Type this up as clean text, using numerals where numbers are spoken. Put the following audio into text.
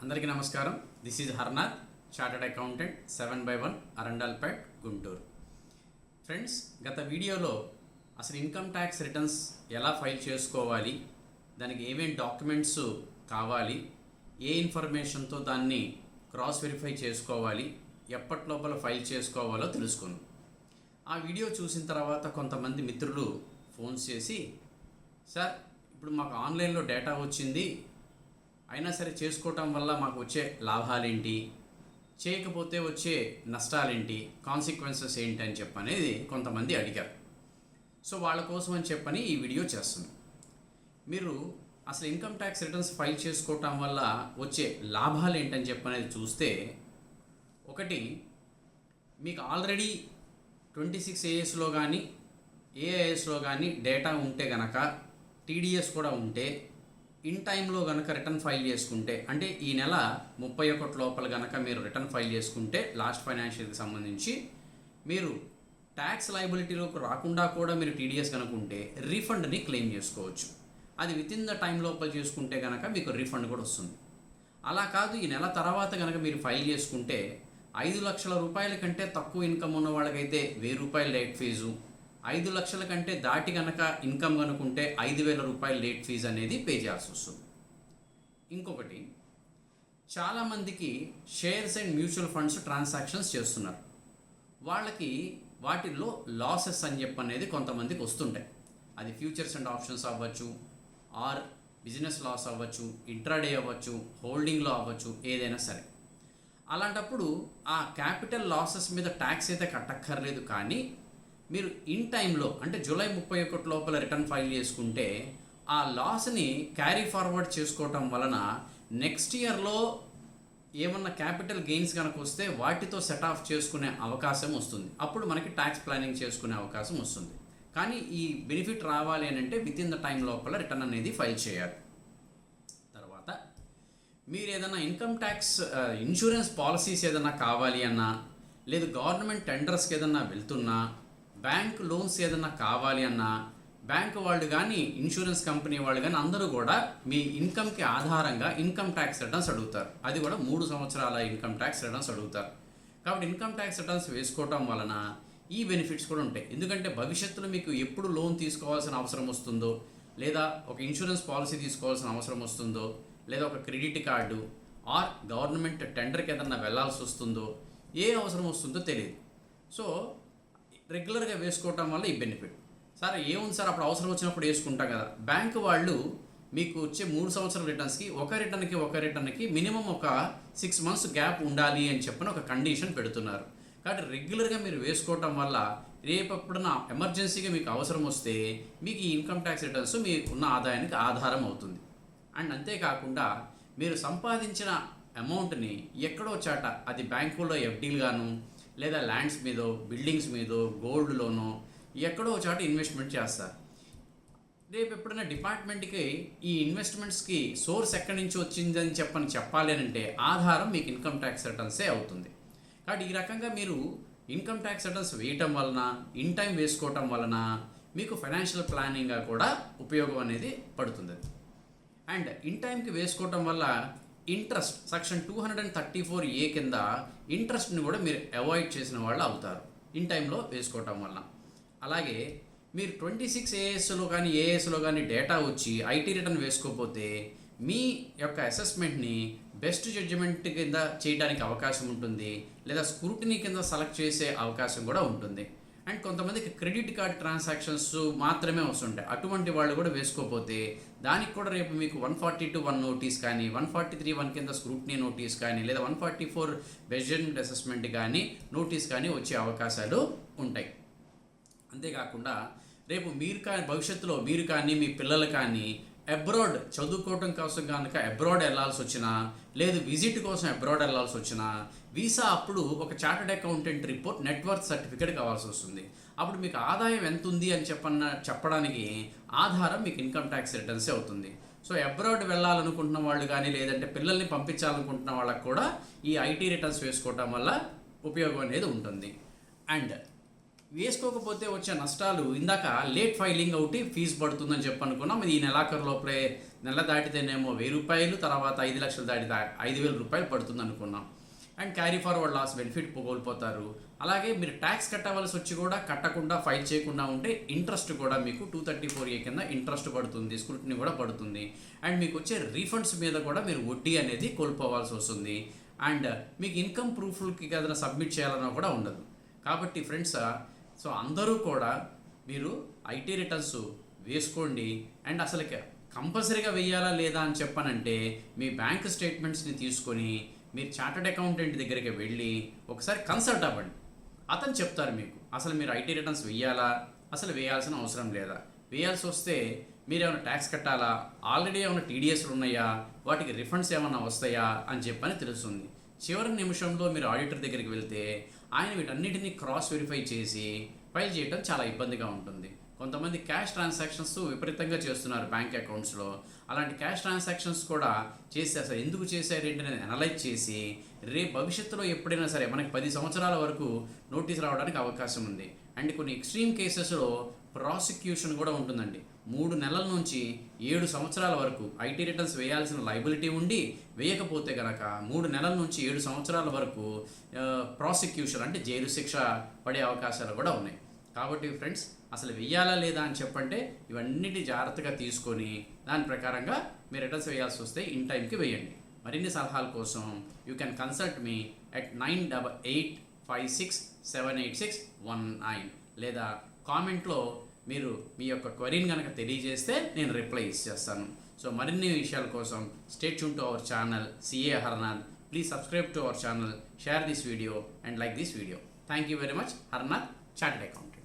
అందరికీ నమస్కారం. This is Harnath, chartered accountant 7/1 Arundelpet, Guntur. Friends, గత వీడియోలో అసలు ఇన్కమ్ ట్యాక్స్ రిటర్న్స్ ఎలా ఫైల్ చేసుకోవాలి, దానికి ఏమేమి డాక్యుమెంట్స్ కావాలి, ఏ ఇన్ఫర్మేషన్తో దాన్ని క్రాస్ వెరిఫై చేసుకోవాలి, ఎప్పటి లోపల ఫైల్ చేసుకోవాలో తెలుసుకున్నాం. ఆ వీడియో చూసిన తర్వాత కొంతమంది మిత్రులు ఫోన్స్ చేసి, సార్ ఇప్పుడు మాకు ఆన్లైన్లో డేటా వచ్చింది, అయినా సరే చేసుకోవటం వల్ల మాకు వచ్చే లాభాలేంటి, చేయకపోతే వచ్చే నష్టాలేంటి, కాన్సిక్వెన్సెస్ ఏంటి అని చెప్పనేది కొంతమంది అడిగారు. సో వాళ్ళ కోసం అని చెప్పని ఈ వీడియో చేస్తున్నాం. మీరు అసలు ఇన్కమ్ ట్యాక్స్ రిటర్న్స్ ఫైల్ చేసుకోవటం వల్ల వచ్చే లాభాలు ఏంటని చెప్పనేది చూస్తే, ఒకటి, మీకు ఆల్రెడీ 26 ASలో కానీ ఏఐఎస్లో కానీ డేటా ఉంటే గనక, టీడీఎస్ కూడా ఉంటే, ఇన్ టైంలో కనుక రిటర్న్ ఫైల్ చేసుకుంటే, అంటే ఈ నెల 31 లోపల కనుక మీరు రిటర్న్ ఫైల్ చేసుకుంటే లాస్ట్ ఫైనాన్షియల్కి సంబంధించి మీరు ట్యాక్స్ లయబిలిటీలోకి రాకుండా కూడా మీరు టీడీఎస్ కనుక ఉంటే రీఫండ్ని క్లెయిమ్ చేసుకోవచ్చు. అది వితిన్ ద టైం లోపల చేసుకుంటే కనుక మీకు రీఫండ్ కూడా వస్తుంది. అలా కాదు, ఈ నెల తర్వాత కనుక మీరు ఫైల్ చేసుకుంటే 5 లక్షల రూపాయల కంటే తక్కువ ఇన్కమ్ ఉన్న వాళ్ళకైతే 1000 రూపాయలు లేట్ ఫీజు, 5 లక్షల కంటే దాటి కనుక ఇన్కమ్ కనుకుంటే 5000 రూపాయలు లేట్ ఫీజు అనేది పే చేయాల్సి వస్తుంది. ఇంకొకటి, చాలామందికి shares and mutual funds transactions చేస్తున్నారు. వాళ్ళకి వాటిల్లో లాసెస్ అని చెప్పనేది కొంతమందికి వస్తుంటాయి. అది ఫ్యూచర్స్ అండ్ ఆప్షన్స్ అవ్వచ్చు, ఆర్ బిజినెస్ లాస్ అవ్వచ్చు, ఇంట్రాడే అవ్వచ్చు, హోల్డింగ్లో అవ్వచ్చు, ఏదైనా సరే. అలాంటప్పుడు ఆ క్యాపిటల్ లాసెస్ మీద ట్యాక్స్ అయితే కట్టక్కర్లేదు, కానీ మీరు ఇన్ టైంలో అంటే జూలై 31 లోపల రిటర్న్ ఫైల్ చేసుకుంటే ఆ లాస్ని క్యారీ ఫార్వర్డ్ చేసుకోవటం వలన నెక్స్ట్ ఇయర్లో ఏమన్నా క్యాపిటల్ గెయిన్స్ కనుక వస్తే వాటితో సెట్ ఆఫ్ చేసుకునే అవకాశం వస్తుంది. అప్పుడు మనకి ట్యాక్స్ ప్లానింగ్ చేసుకునే అవకాశం వస్తుంది. కానీ ఈ బెనిఫిట్ రావాలి అని అంటే వితిన్ ద టైం లోపల రిటర్న్ అనేది ఫైల్ చేయాలి. తర్వాత మీరు ఏదైనా ఇన్కమ్ ట్యాక్స్ ఇన్సూరెన్స్ పాలసీస్ ఏదైనా కావాలి అన్నా, లేదు గవర్నమెంట్ టెండర్స్కి ఏదైనా వెళ్తున్నా, బ్యాంక్ లోన్స్ ఏదైనా కావాలి అన్నా, బ్యాంకు వాళ్ళు కానీ ఇన్సూరెన్స్ కంపెనీ వాళ్ళు కానీ అందరూ కూడా మీ ఇన్కమ్కి ఆధారంగా ఇన్కమ్ ట్యాక్స్ రిటర్న్స్ అడుగుతారు. అది కూడా 3 సంవత్సరాల ఇన్కమ్ ట్యాక్స్ రిటర్న్స్ అడుగుతారు. కాబట్టి ఇన్కమ్ ట్యాక్స్ రిటర్న్స్ వేసుకోవటం వలన ఈ బెనిఫిట్స్ కూడా ఉంటాయి. ఎందుకంటే భవిష్యత్తులో మీకు ఎప్పుడు లోన్ తీసుకోవాల్సిన అవసరం వస్తుందో, లేదా ఒక ఇన్సూరెన్స్ పాలసీ తీసుకోవాల్సిన అవసరం వస్తుందో, లేదా ఒక క్రెడిట్ కార్డు ఆర్ గవర్నమెంట్ టెండర్కి ఏదన్నా వెళ్ళాల్సి వస్తుందో, ఏ అవసరం వస్తుందో తెలియదు. సో రెగ్యులర్గా వేసుకోవటం వల్ల ఈ బెనిఫిట్. సార్ ఏముంది సార్, అప్పుడు అవసరం వచ్చినప్పుడు వేసుకుంటాం కదా. బ్యాంకు వాళ్ళు మీకు వచ్చే 3 సంవత్సరాల రిటర్న్స్కి ఒక రిటర్న్కి మినిమం ఒక 6 months గ్యాప్ ఉండాలి అని చెప్పని ఒక కండిషన్ పెడుతున్నారు. కాబట్టి రెగ్యులర్గా మీరు వేసుకోవటం వల్ల రేపు ఎప్పుడన్నా ఎమర్జెన్సీగా మీకు అవసరం వస్తే మీకు ఈ ఇన్కమ్ ట్యాక్స్ రిటర్న్స్ మీకు ఉన్న ఆదాయానికి ఆధారం అవుతుంది. అండ్ అంతేకాకుండా మీరు సంపాదించిన అమౌంట్ని ఎక్కడో చాట, అది బ్యాంకుల్లో ఎఫ్డీలు గాను, లేదా ల్యాండ్స్ మీదో, బిల్డింగ్స్ మీదో, గోల్డ్లోనో ఎక్కడో చాట ఇన్వెస్ట్మెంట్ చేస్తారు. రేపు ఎప్పుడైనా డిపార్ట్మెంట్కి ఈ ఇన్వెస్ట్మెంట్స్కి సోర్స్ ఎక్కడి నుంచి వచ్చిందని చెప్పాలి అంటే ఆధారం మీకు ఇన్కమ్ ట్యాక్స్ రిటర్న్సే అవుతుంది. కాబట్టి ఈ రకంగా మీరు ఇన్కమ్ ట్యాక్స్ రిటర్న్స్ వేయటం వలన, ఇన్ టైం వేసుకోవటం వలన మీకు ఫైనాన్షియల్ ప్లానింగ్గా కూడా ఉపయోగం అనేది పడుతుంది. అండ్ ఇన్ టైంకి వేసుకోవటం వల్ల ఇంట్రెస్ట్ సెక్షన్ 234A కింద ఇంట్రెస్ట్ని కూడా మీరు అవాయిడ్ చేసిన వాళ్ళు అవుతారు ఇన్ టైంలో వేసుకోవటం వల్ల. అలాగే మీరు 26 ASలో కానీ ఏఎస్లో కానీ డేటా వచ్చి ఐటీ రిటర్న్ వేసుకోకపోతే మీ యొక్క అసెస్మెంట్ని బెస్ట్ జడ్జిమెంట్ కింద చేయడానికి అవకాశం ఉంటుంది, లేదా స్క్రూటినీ కింద సెలెక్ట్ చేసే అవకాశం కూడా ఉంటుంది. అండ్ కొంతమందికి క్రెడిట్ కార్డ్ ట్రాన్సాక్షన్స్ మాత్రమే వస్తుంటాయి. అటువంటి వాళ్ళు కూడా వేసుకోకపోతే దానికి కూడా రేపు మీకు 142(1) నోటీస్ కానీ, 143(1) కింద స్క్రూటినీ నోటీస్ కానీ, లేదా 144 బెస్ట్ జడ్జిమెంట్ అసెస్మెంట్ కానీ నోటీస్ కానీ వచ్చే అవకాశాలు ఉంటాయి. అంతేకాకుండా రేపు మీరు కానీ భవిష్యత్తులో మీరు కానీ మీ పిల్లలు కానీ అబ్రాడ్ చదువుకోవటం కోసం కనుక అబ్రాడ్ వెళ్ళాల్సి వచ్చినా, లేదు విజిట్ కోసం అబ్రాడ్ వెళ్ళాల్సి వచ్చినా, వీసా అప్పుడు ఒక chartered accountant report, network certificate కావాల్సి వస్తుంది. అప్పుడు మీకు ఆదాయం ఎంత ఉంది అని చెప్పడానికి ఆధారం మీకు ఇన్కమ్ ట్యాక్స్ రిటర్న్సే అవుతుంది. సో అబ్రాడ్ వెళ్ళాలనుకుంటున్న వాళ్ళు కానీ, లేదంటే పిల్లల్ని పంపించాలనుకుంటున్న వాళ్ళకి కూడా ఈ ఐటీ రిటర్న్స్ వేసుకోవటం వల్ల ఉపయోగం అనేది ఉంటుంది. అండ్ వేసుకోకపోతే వచ్చే నష్టాలు, ఇందాక లేట్ ఫైలింగ్ ఒకటి ఫీజు పడుతుందని చెప్పనుకున్నాం. ఇది ఈ నెలాఖరు లోపలే నెల దాటితేనేమో 1000 రూపాయలు, తర్వాత 5 లక్షలు దాటితే 5000 రూపాయలు పడుతుంది అనుకున్నాం. And carry forward loss benefit కోల్పోతారు. అలాగే మీరు ట్యాక్స్ కట్టవలసి వచ్చి కూడా కట్టకుండా ఫైల్ చేయకుండా ఉంటే ఇంట్రెస్ట్ కూడా మీకు 234A కింద ఇంట్రెస్ట్ పడుతుంది, స్క్రూటినీ కూడా పడుతుంది. అండ్ మీకు వచ్చే రీఫండ్స్ మీద కూడా మీరు వడ్డీ అనేది కోల్పోవాల్సి వస్తుంది. అండ్ మీకు ఇన్కమ్ ప్రూఫ్లకి ఏదైనా సబ్మిట్ చేయాలన్నా కూడా ఉండదు. కాబట్టి ఫ్రెండ్స్, సో అందరూ కూడా మీరు ఐటీ రిటర్న్స్ వేసుకోండి. అండ్ అసలు కంపల్సరీగా వేయాలా లేదా అని చెప్పానంటే మీ బ్యాంక్ స్టేట్మెంట్స్ని తీసుకొని మీరు చార్టర్డ్ అకౌంటెంట్ దగ్గరికి వెళ్ళి ఒకసారి కన్సల్ట్ అవ్వండి. అతను చెప్తారు మీకు అసలు మీరు ఐటీ రిటర్న్స్ వేయాలా, అసలు వేయాల్సిన అవసరం లేదా, వేయాల్సి వస్తే మీరు ఏమైనా ట్యాక్స్ కట్టాలా, ఆల్రెడీ ఏమైనా టీడీఎస్లు ఉన్నాయా, వాటికి రిఫండ్స్ ఏమైనా వస్తాయా అని చెప్పని తెలుస్తుంది. చివరి నిమిషంలో మీరు ఆడిటర్ దగ్గరికి వెళ్తే ఆయన వీటన్నిటిని క్రాస్ వెరిఫై చేసి ఫైల్ చేయడం చాలా ఇబ్బందిగా ఉంటుంది. కొంతమంది క్యాష్ ట్రాన్సాక్షన్స్ విపరీతంగా చేస్తున్నారు బ్యాంక్ అకౌంట్స్లో. అలాంటి క్యాష్ ట్రాన్సాక్షన్స్ కూడా చేసి అసలు ఎందుకు చేశారు ఏంటనేది అనలైజ్ చేసి రేపు భవిష్యత్తులో ఎప్పుడైనా సరే మనకి 10 సంవత్సరాల వరకు నోటీస్ రావడానికి అవకాశం ఉంది. అండ్ కొన్ని ఎక్స్ట్రీమ్ కేసెస్లో ప్రాసిక్యూషన్ కూడా ఉంటుందండి. 3 నెలల నుంచి 7 సంవత్సరాల వరకు ఐటీ రిటర్న్స్ వేయాల్సిన లైబిలిటీ ఉండి వేయకపోతే కనుక 3 నెలల నుంచి 7 సంవత్సరాల వరకు ప్రాసిక్యూషన్ అంటే జైలు శిక్ష పడే అవకాశాలు కూడా ఉన్నాయి. కాబట్టి ఫ్రెండ్స్, అసలు వెయ్యాలా లేదా అని చెప్పంటే ఇవన్నిటి జాగ్రత్తగా తీసుకొని దాని ప్రకారంగా మీరు రిటర్న్స్ వేయాల్సి వస్తే ఇన్ టైంకి వేయండి. మరిన్ని సలహాల కోసం you can consult me at 9885678619 లేదా కామెంట్లో మీరు మీ యొక్క క్వరీని కనుక తెలియజేస్తే నేను రిప్లై ఇచ్చేస్తాను. సో మరిన్ని విషయాల కోసం stay tune to our channel CA Harnath. Please subscribe to our channel, share this video and like this video. Thank you very much. Harnath, Chartered Accountant.